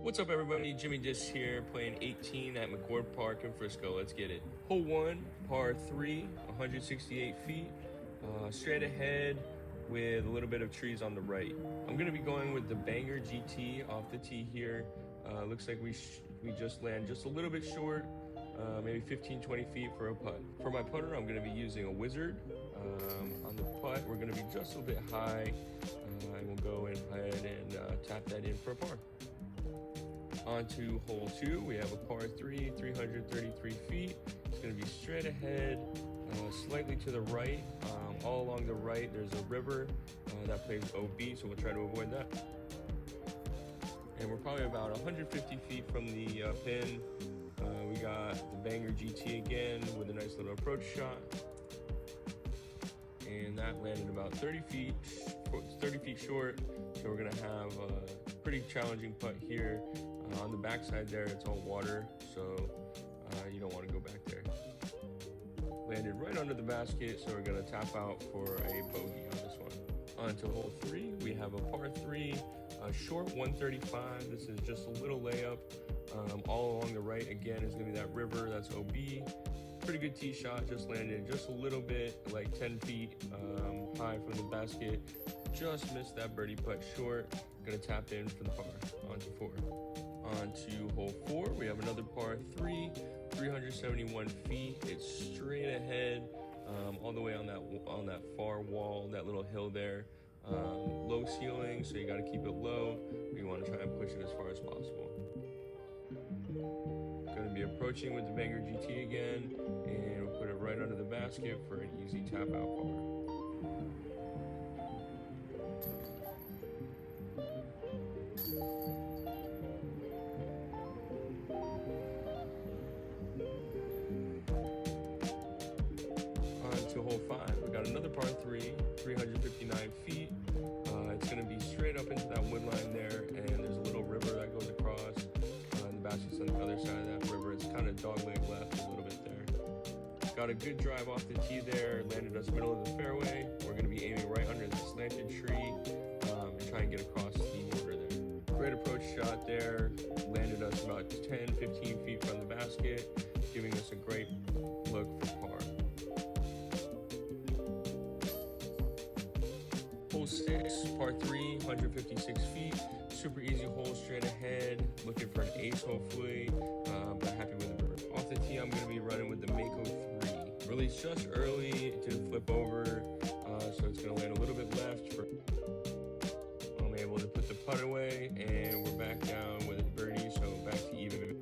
What's up, everybody? Jimmy Dish here, playing 18 at McCord Park in Frisco. Let's get it. Hole 1, par 3, 168 feet, straight ahead with a little bit of trees on the right. I'm going to be going with the Banger GT off the tee here. Looks like we just land just a little bit short, maybe 15-20 feet for a putt. For my putter, I'm going to be using a Wizard. On the putt, we're going to be just a little bit high. I will go ahead and tap that in for a par. On to hole 2, we have a par 3, 333 feet. It's going to be straight ahead, slightly to the right. All along the right, there's a river that plays OB, so we'll try to avoid that. And we're probably about 150 feet from the pin. We got the Banger GT again with a nice little approach shot. And that landed about 30 feet short. So we're going to have a pretty challenging putt here. On the backside there, it's all water, so you don't want to go back there. Landed right under the basket, so we're going to tap out for a bogey on this one. On to hole 3, we have a par 3, a short 135. This is just a little layup. All along the right, again, is going to be that river, that's OB. Pretty good tee shot, just landed just a little bit, like 10 feet high from the basket. Just missed that birdie putt short. Going to tap in for the par, on to 4. On to hole 4, we have another par 3, 371 feet. It's straight ahead, all the way on that far wall, that little hill there. Low ceiling, so you got to keep it low. We want to try and push it as far as possible. Going to be approaching with the Banger GT again, and we'll put it right under the basket for an easy tap out par. To hole 5, we got another par 3, 359 feet. It's going to be straight up into that wood line there, and there's a little river that goes across, and the basket's on the other side of that river. It's kind of dogleg left a little bit there. Got a good drive off the tee there, landed us middle of the fairway. We're going to be aiming right under the slanted tree and try and get across the water there. Great approach shot there, landed us about 10-15 feet from the basket, giving us a great look for par. Hole 6, par 3, 156 feet. Super easy hole straight ahead. Looking for an ace, hopefully, but happy with the bird. Off the tee, I'm going to be running with the Mako 3. Released just early, it didn't flip over, so it's going to land a little bit left. I'm able to put the putt away, and we're back down with a birdie, so back to even.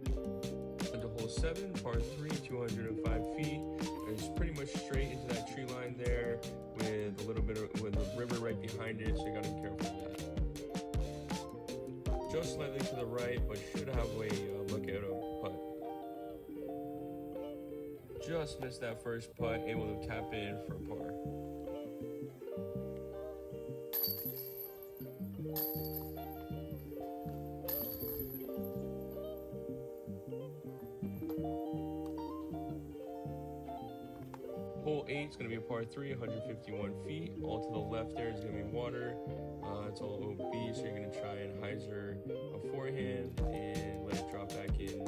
Onto hole 7, par 3, 205 feet. It's pretty much straight into that tree line there with a little bit with a river right behind it, so you gotta be careful of that. Just slightly to the right, but should have a look at a putt. Just missed that first putt, able to tap in for a par. Hole 8 is going to be a par 3, 151 feet. All to the left there is going to be water. It's all OB, so you're going to try and hyzer a forehand and let it drop back in.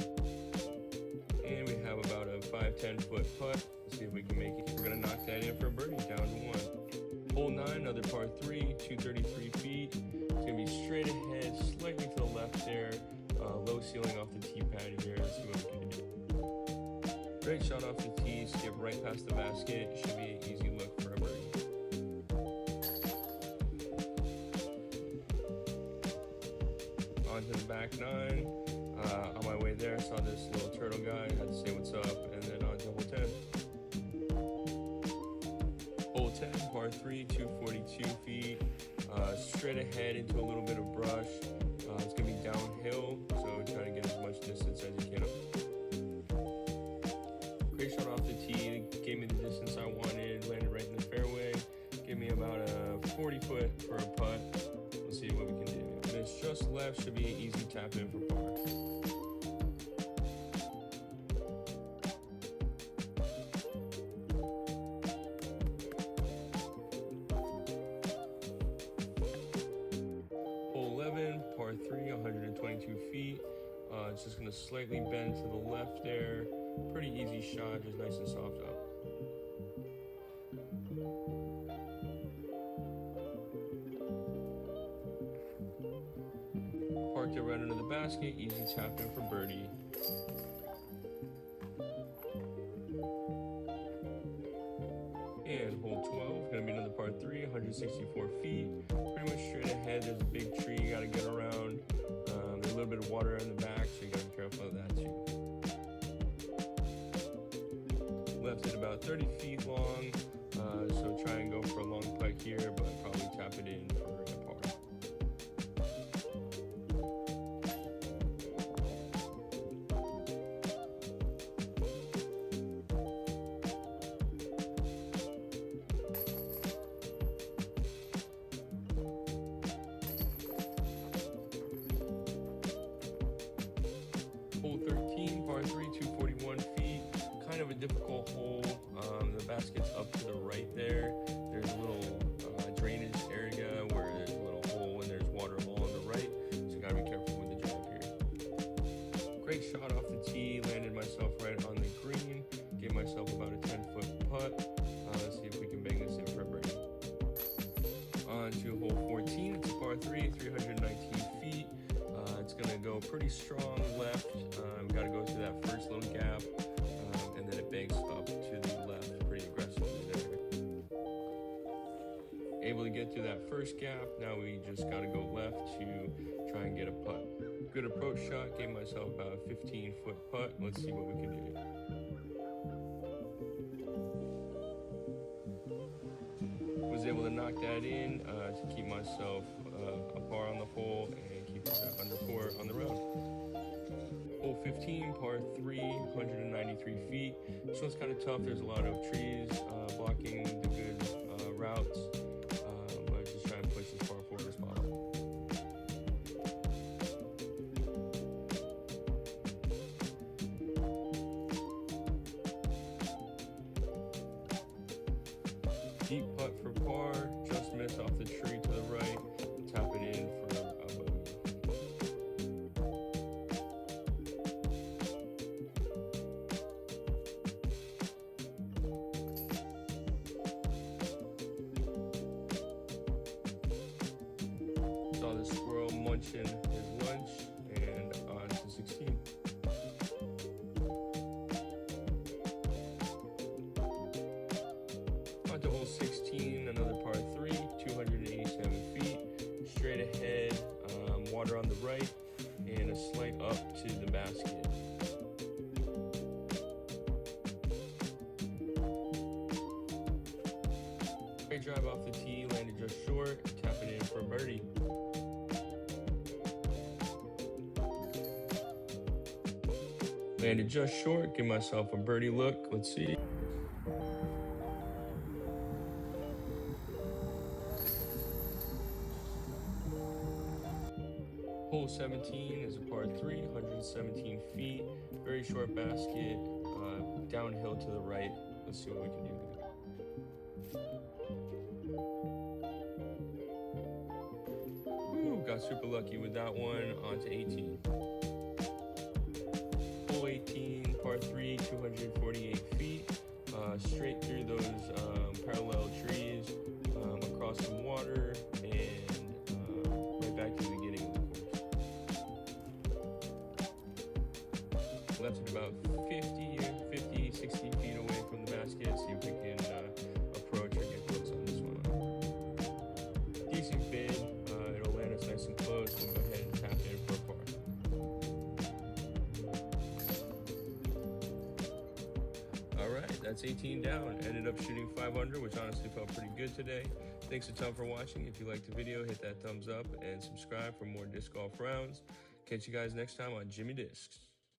And we have about a 5-10 foot putt. Let's see if we can make it. We're going to knock that in for a birdie, down to 1. Hole 9, another par 3, 233 feet. It's going to be straight ahead, slightly to the left there. Low ceiling off the tee pad here. Let's see what we can do. Great shot off the tee, skip right past the basket. It should be an easy look for a birdie. On to the back 9. On my way there, saw this little turtle guy. Had to say what's up, and then on to hole 10. Hole 10, par 3, 242 feet. Straight ahead into a little bit of brush. It's going to be downhill, so try to get as much distance as you can. Great shot off the tee, gave me the distance I wanted, landed right in the fairway, gave me about a 40 foot for a putt. Let's see what we can do. This just left, should be an easy tap in for par. Hole 11, par 3, 122 feet. it's just gonna slightly bend to the left there. Pretty easy shot, just nice and soft up. Parked it right under the basket, easy tap in for birdie. And hole 12, gonna be another par 3, 164 feet. Pretty much straight ahead, there's a big tree you gotta get around. There's a little bit of water in the back, so you gotta be careful of that too. Left it about 30 feet long, so try and go for a long putt here, but probably tap it in for a par. Hole 13, par 3, 241 feet. Kind of a difficult hole. The basket's up to the right there. There's a little drainage area where there's a little hole and there's water along the right. So you gotta be careful with the drive here. Great shot off the tee. Landed myself right on the green. Gave myself about a 10-foot putt. Let's see if we can bang this in for a birdie. On to hole 14. It's a par 3, 319 feet. It's gonna go pretty strong left. Gotta go through that first little gap, and then it banks up to the left pretty aggressively there. Able to get through that first gap. Now we just gotta go left to try and get a putt. Good approach shot. Gave myself about a 15-foot putt. Let's see what we can do. Was able to knock that in to keep myself a par on the hole and keep it under 4 on the road. Hole 15, par 3, 193 feet. This one's kind of tough. There's a lot of trees blocking the good routes, but just try and push as far forward as possible. Deep putt for par, just missed off the tree to the right. Tap it in for a bogey. Saw the squirrel munching his lunch, and on to 16. On to hole 16, another par 3, 287 feet. Straight ahead, water on the right, and a slight up to the basket. Great drive off the tee, landed just short, tap it in for a birdie. Landed just short, give myself a birdie look, let's see. Hole 17 is a par 3, 117 feet, very short basket, downhill to the right. Let's see what we can do. Ooh, got super lucky with that one. On to 18. Hole 18, par 3, 248 feet, straight through those parallel trees, across some water, and right back to the beginning of the course. Left it about 50, 60 feet away from the basket. See if we can approach or get close on this one. Decent bid. It'll land us nice and close. We'll go ahead and tap in for a par. All right, that's 18 down. Ended up shooting 5 under, which honestly felt pretty good today. Thanks a ton for watching. If you liked the video, hit that thumbs up and subscribe for more disc golf rounds. Catch you guys next time on Jimmy Discs.